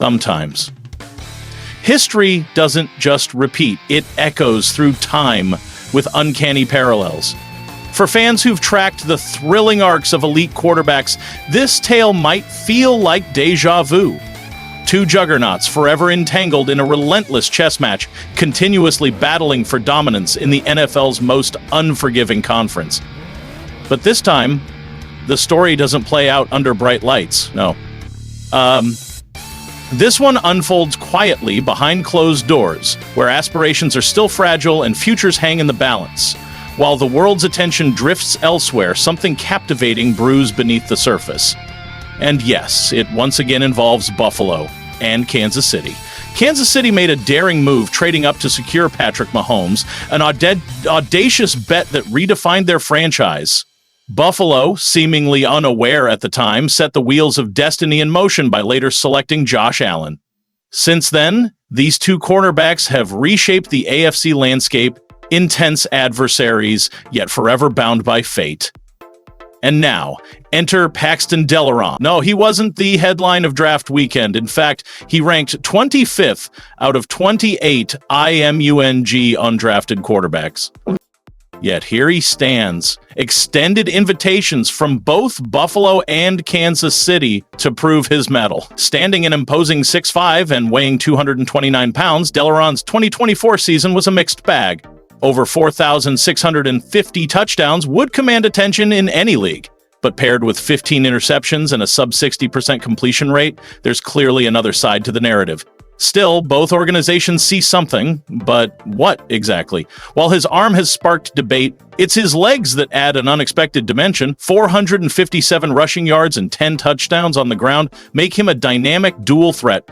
Sometimes. History doesn't just repeat, it echoes through time with uncanny parallels. For fans who've tracked the thrilling arcs of elite quarterbacks, this tale might feel like déjà vu. Two juggernauts forever entangled in a relentless chess match, continuously battling for dominance in the NFL's most unforgiving conference. But this time, the story doesn't play out under bright lights, no. This one unfolds quietly behind closed doors, where aspirations are still fragile and futures hang in the balance. While the world's attention drifts elsewhere, something captivating brews beneath the surface. And yes, it once again involves Buffalo and Kansas City. Kansas City made a daring move, trading up to secure Patrick Mahomes, an audacious bet that redefined their franchise. Buffalo, seemingly unaware at the time, set the wheels of destiny in motion by later selecting Josh Allen. Since then, these two cornerbacks have reshaped the AFC landscape, intense adversaries, yet forever bound by fate. And now, enter Paxton Delaron. No, he wasn't the headline of draft weekend. In fact, he ranked 25th out of 28 IMUNG undrafted quarterbacks. Yet here he stands, extended invitations from both Buffalo and Kansas City to prove his mettle. Standing an imposing 6'5" and weighing 229 pounds, Delaron's 2024 season was a mixed bag. Over 4,650 touchdowns would command attention in any league. But paired with 15 interceptions and a sub-60% completion rate, there's clearly another side to the narrative. Still, both organizations see something, but what exactly? While his arm has sparked debate, it's his legs that add an unexpected dimension. 457 rushing yards and 10 touchdowns on the ground make him a dynamic dual threat.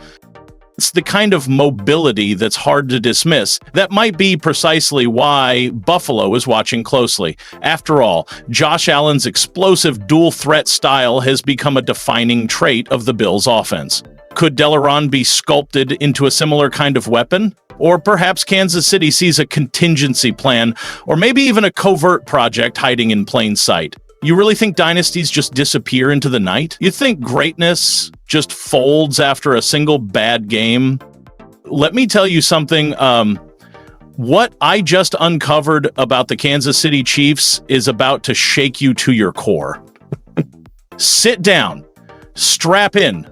It's the kind of mobility that's hard to dismiss. That might be precisely why Buffalo is watching closely. After all, Josh Allen's explosive dual threat style has become a defining trait of the Bills' offense. Could Delaron be sculpted into a similar kind of weapon? Or perhaps Kansas City sees a contingency plan, or maybe even a covert project hiding in plain sight. You really think dynasties just disappear into the night? You think greatness just folds after a single bad game? Let me tell you something. What I just uncovered about the Kansas City Chiefs is about to shake you to your core. Sit down, strap in,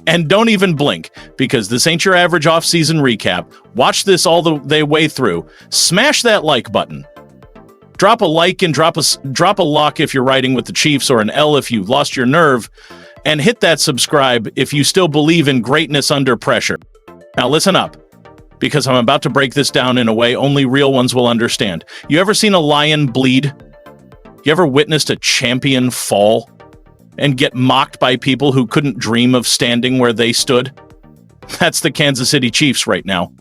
and don't even blink, because this ain't your average off-season recap. Watch this all the way through. Smash that like button. Drop a like and drop a lock if you're riding with the Chiefs, or an L if you've lost your nerve, and hit that subscribe if you still believe in greatness under pressure. Now listen up, because I'm about to break this down in a way only real ones will understand. You ever seen a lion bleed? You ever witnessed a champion fall and get mocked by people who couldn't dream of standing where they stood? That's the Kansas City Chiefs right now.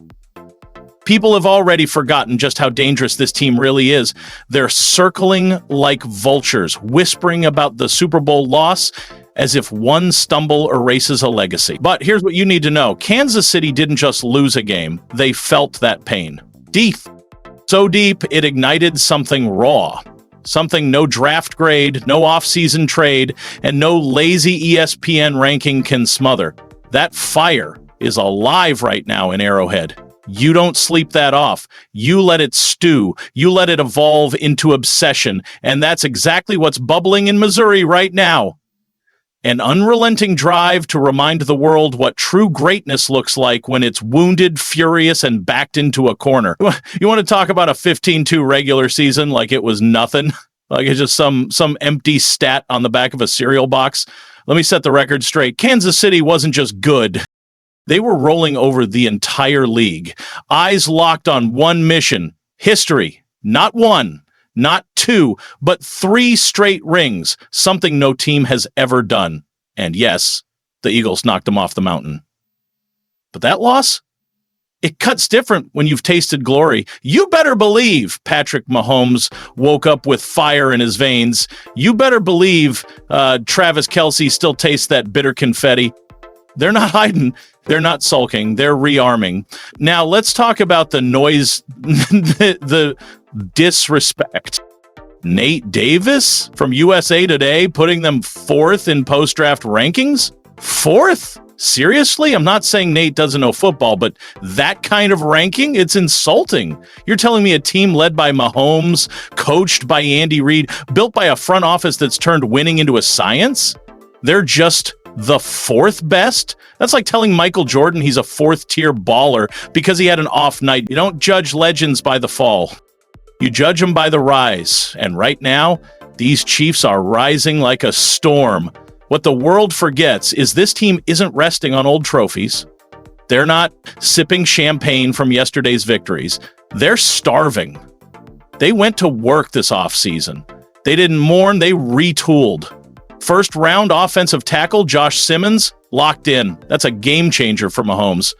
People have already forgotten just how dangerous this team really is. They're circling like vultures, whispering about the Super Bowl loss as if one stumble erases a legacy. But here's what you need to know. Kansas City didn't just lose a game. They felt that pain. Deep. So deep, it ignited something raw. Something no draft grade, no off-season trade, and no lazy ESPN ranking can smother. That fire is alive right now in Arrowhead. You don't sleep that off. You let it stew. You let it evolve into obsession. And that's exactly what's bubbling in Missouri right now. An unrelenting drive to remind the world what true greatness looks like when it's wounded, furious, and backed into a corner. You want to talk about a 15-2 regular season like it was nothing? Like it's just some empty stat on the back of a cereal box? Let me set the record straight. Kansas City wasn't just good. They were rolling over the entire league. Eyes locked on one mission. History. Not one, not two, but 3 straight rings. Something no team has ever done. And yes, the Eagles knocked them off the mountain. But that loss? It cuts different when you've tasted glory. You better believe Patrick Mahomes woke up with fire in his veins. You better believe Travis Kelce still tastes that bitter confetti. They're not hiding. They're not sulking. They're rearming. Now, let's talk about the noise, the disrespect. Nate Davis from USA Today putting them 4th in post-draft rankings? 4th? Seriously? I'm not saying Nate doesn't know football, but that kind of ranking? It's insulting. You're telling me a team led by Mahomes, coached by Andy Reid, built by a front office that's turned winning into a science? They're just the fourth best? That's like telling Michael Jordan he's a fourth-tier baller because he had an off night. You don't judge legends by the fall. You judge them by the rise. And right now, these Chiefs are rising like a storm. What the world forgets is this team isn't resting on old trophies. They're not sipping champagne from yesterday's victories. They're starving. They went to work this offseason. They didn't mourn, they retooled. First-round offensive tackle Josh Simmons locked in. That's a game changer for Mahomes.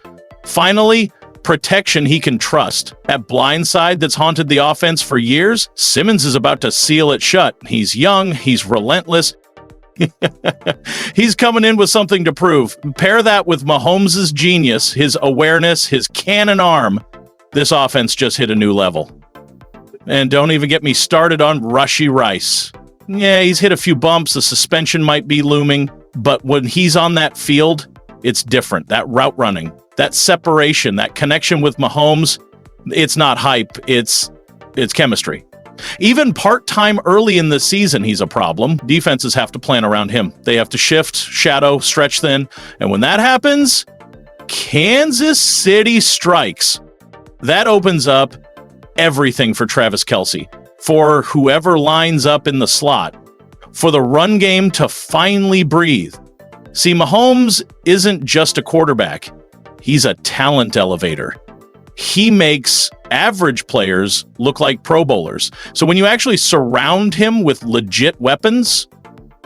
Finally, protection he can trust. That blind side that's haunted the offense for years, Simmons is about to seal it shut. He's young, he's relentless. He's coming in with something to prove. Pair that with Mahomes' genius, his awareness, his cannon arm. This offense just hit a new level. And don't even get me started on Rashee Rice. Yeah, he's hit a few bumps. The suspension might be looming. But when he's on that field, it's different. That route running, that separation, that connection with Mahomes, it's not hype. It's chemistry. Even part-time early in the season, he's a problem. Defenses have to plan around him. They have to shift, shadow, stretch thin. And when that happens, Kansas City strikes. That opens up everything for Travis Kelce, for whoever lines up in the slot, for the run game to finally breathe. See, Mahomes isn't just a quarterback. He's a talent elevator. He makes average players look like Pro Bowlers. So when you actually surround him with legit weapons,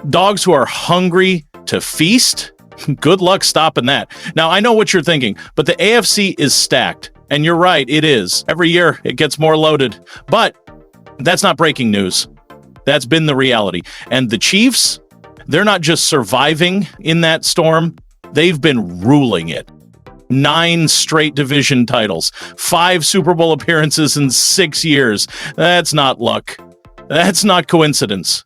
dogs who are hungry to feast, good luck stopping that. Now, I know what you're thinking, but the AFC is stacked. And you're right, it is. Every year, it gets more loaded. But that's not breaking news. That's been the reality. And the Chiefs, they're not just surviving in that storm, they've been ruling it. 9 straight division titles, 5 Super Bowl appearances in 6 years. That's not luck. That's not coincidence.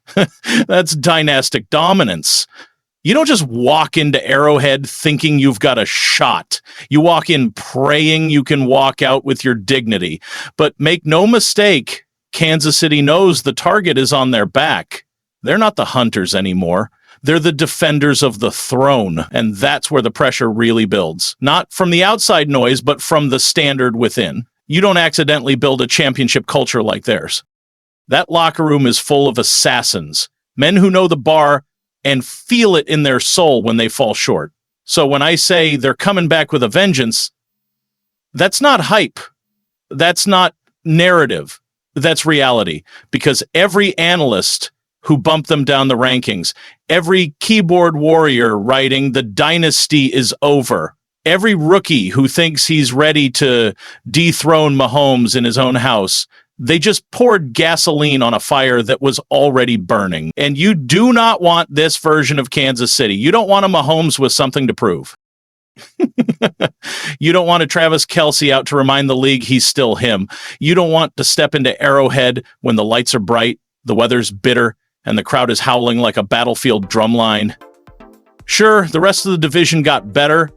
That's dynastic dominance. You don't just walk into Arrowhead thinking you've got a shot. You walk in praying you can walk out with your dignity. But make no mistake, Kansas City knows the target is on their back. They're not the hunters anymore. They're the defenders of the throne, and that's where the pressure really builds. Not from the outside noise, but from the standard within. You don't accidentally build a championship culture like theirs. That locker room is full of assassins, men who know the bar and feel it in their soul when they fall short. So when I say they're coming back with a vengeance, that's not hype. That's not narrative. That's reality. Because every analyst who bumped them down the rankings, every keyboard warrior writing the dynasty is over, every rookie who thinks he's ready to dethrone Mahomes in his own house, they just poured gasoline on a fire that was already burning. And you do not want this version of Kansas City. You don't want a Mahomes with something to prove. You don't want a Travis Kelce out to remind the league he's still him. You don't want to step into Arrowhead when the lights are bright, the weather's bitter, and the crowd is howling like a battlefield drumline. Sure, the rest of the division got better,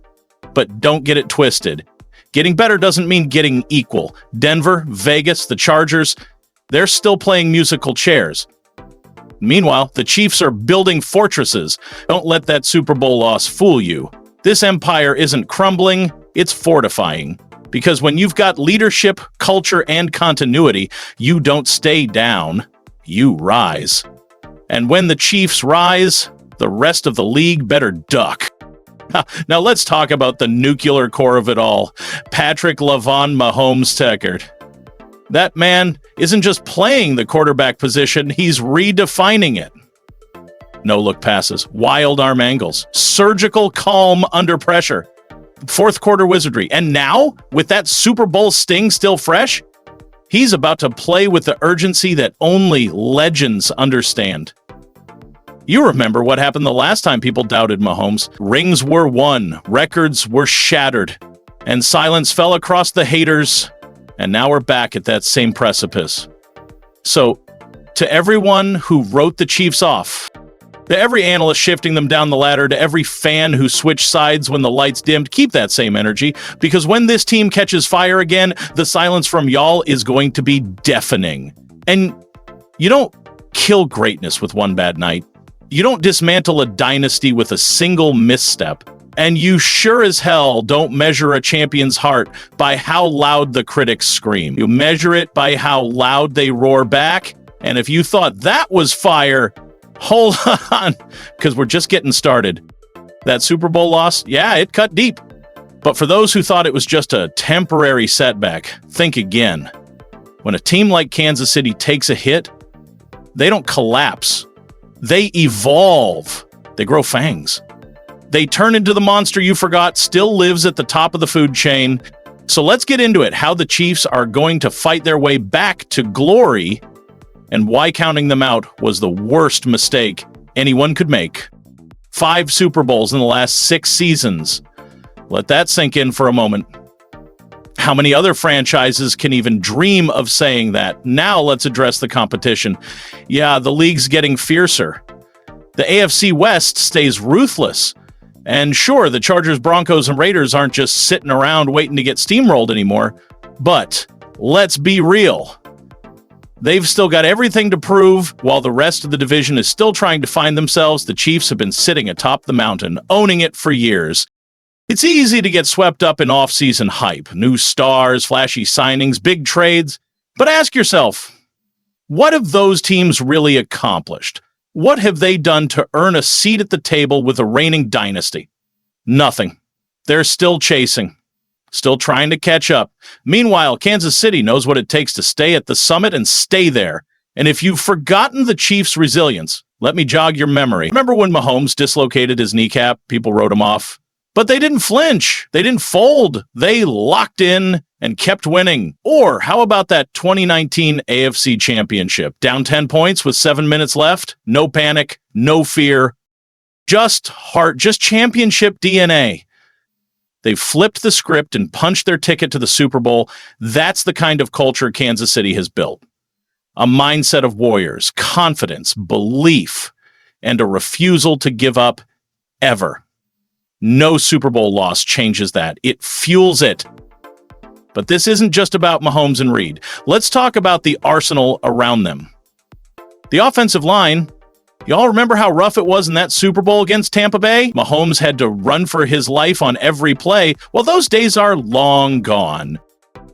but don't get it twisted. Getting better doesn't mean getting equal. Denver, Vegas, the Chargers, they're still playing musical chairs. Meanwhile, the Chiefs are building fortresses. Don't let that Super Bowl loss fool you. This empire isn't crumbling, it's fortifying. Because when you've got leadership, culture, and continuity, you don't stay down, you rise. And when the Chiefs rise, the rest of the league better duck. Now let's talk about the nuclear core of it all. Patrick Lavon Mahomes Teckert. That man isn't just playing the quarterback position, he's redefining it. No-look passes, wild arm angles, surgical calm under pressure, fourth quarter wizardry. And now, with that Super Bowl sting still fresh, he's about to play with the urgency that only legends understand. You remember what happened the last time people doubted Mahomes. Rings were won, records were shattered, and silence fell across the haters, and now we're back at that same precipice. So, to everyone who wrote the Chiefs off, To every analyst shifting them down the ladder, to every fan who switched sides when the lights dimmed, keep that same energy, because when this team catches fire again, the silence from y'all is going to be deafening. And you don't kill greatness with one bad night. You don't dismantle a dynasty with a single misstep. And you sure as hell don't measure a champion's heart by how loud the critics scream. You measure it by how loud they roar back. And if you thought that was fire, hold on, because we're just getting started. That Super Bowl loss, yeah, it cut deep. But for those who thought it was just a temporary setback, think again. When a team like Kansas City takes a hit, they don't collapse. They evolve. They grow fangs. They turn into the monster you forgot still lives at the top of the food chain. So let's get into it, how the Chiefs are going to fight their way back to glory and why counting them out was the worst mistake anyone could make. 5 Super Bowls in the last 6 seasons. Let that sink in for a moment. How many other franchises can even dream of saying that? Now let's address the competition. Yeah, the league's getting fiercer. The AFC West stays ruthless. And sure, the Chargers, Broncos, and Raiders aren't just sitting around waiting to get steamrolled anymore. But let's be real. They've still got everything to prove, while the rest of the division is still trying to find themselves. The Chiefs have been sitting atop the mountain, owning it for years. It's easy to get swept up in off-season hype, new stars, flashy signings, big trades. But ask yourself, what have those teams really accomplished? What have they done to earn a seat at the table with a reigning dynasty? Nothing. They're still chasing. Still trying to catch up. Meanwhile, Kansas City knows what it takes to stay at the summit and stay there. And if you've forgotten the Chiefs' resilience, let me jog your memory. Remember when Mahomes dislocated his kneecap? People wrote him off. But they didn't flinch. They didn't fold. They locked in and kept winning. Or how about that 2019 AFC Championship? Down 10 points with 7 minutes left. No panic, no fear. Just heart, just championship DNA. They've flipped the script and punched their ticket to the Super Bowl. That's the kind of culture Kansas City has built. A mindset of warriors, confidence, belief, and a refusal to give up ever. No Super Bowl loss changes that. It fuels it. But this isn't just about Mahomes and Reed. Let's talk about the arsenal around them. The offensive line. Y'all remember how rough it was in that Super Bowl against Tampa Bay? Mahomes had to run for his life on every play. Well, those days are long gone.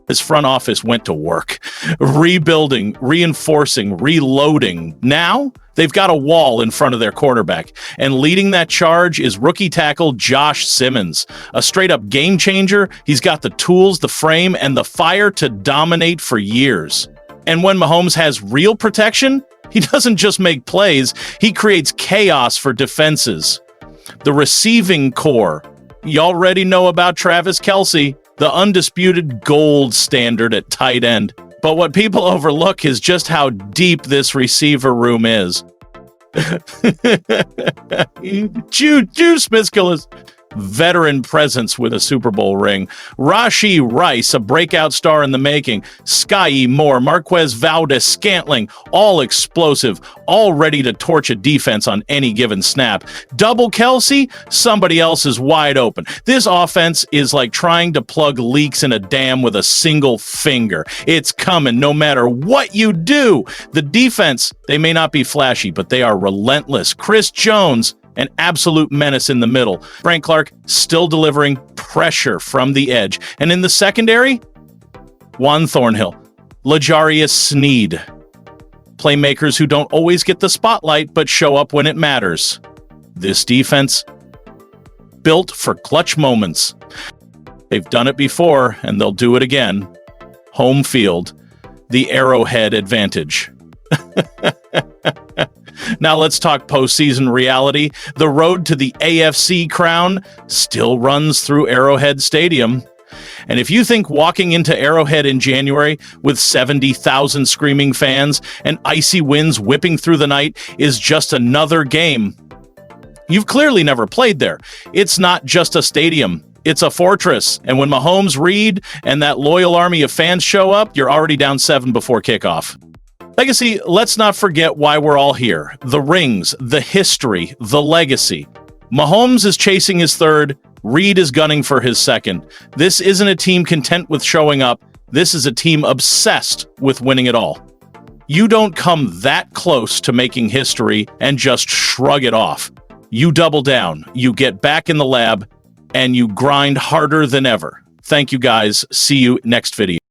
His front office went to work, rebuilding, reinforcing, reloading. Now, they've got a wall in front of their quarterback, and leading that charge is rookie tackle Josh Simmons. A straight-up game changer. He's got the tools, the frame, and the fire to dominate for years. And when Mahomes has real protection, he doesn't just make plays, he creates chaos for defenses. The receiving core. You already know about Travis Kelce, the undisputed gold standard at tight end. But what people overlook is just how deep this receiver room is. Juice Smith-Skillis. Veteran presence with a Super Bowl ring. Rashee Rice, a breakout star in the making. Skyy Moore, Marquez Valdes-Scantling, all explosive, all ready to torch a defense on any given snap. Double Kelce, somebody else is wide open. This offense is like trying to plug leaks in a dam with a single finger. It's coming no matter what you do. The defense, they may not be flashy, but they are relentless. Chris Jones, an absolute menace in the middle. Frank Clark still delivering pressure from the edge. And in the secondary, Juan Thornhill, L'Jarius Sneed. Playmakers who don't always get the spotlight, but show up when it matters. This defense, built for clutch moments. They've done it before, and they'll do it again. Home field, the Arrowhead advantage. Now let's talk postseason reality. The road to the AFC crown still runs through Arrowhead Stadium. And if you think walking into Arrowhead in January with 70,000 screaming fans and icy winds whipping through the night is just another game, you've clearly never played there. It's not just a stadium. It's a fortress. And when Mahomes, Reed, and that loyal army of fans show up, you're already down 7 before kickoff. Legacy, let's not forget why we're all here. The rings, the history, the legacy. Mahomes is chasing his third, Reed is gunning for his second. This isn't a team content with showing up. This is a team obsessed with winning it all. You don't come that close to making history and just shrug it off. You double down, you get back in the lab, and you grind harder than ever. Thank you guys. See you next video.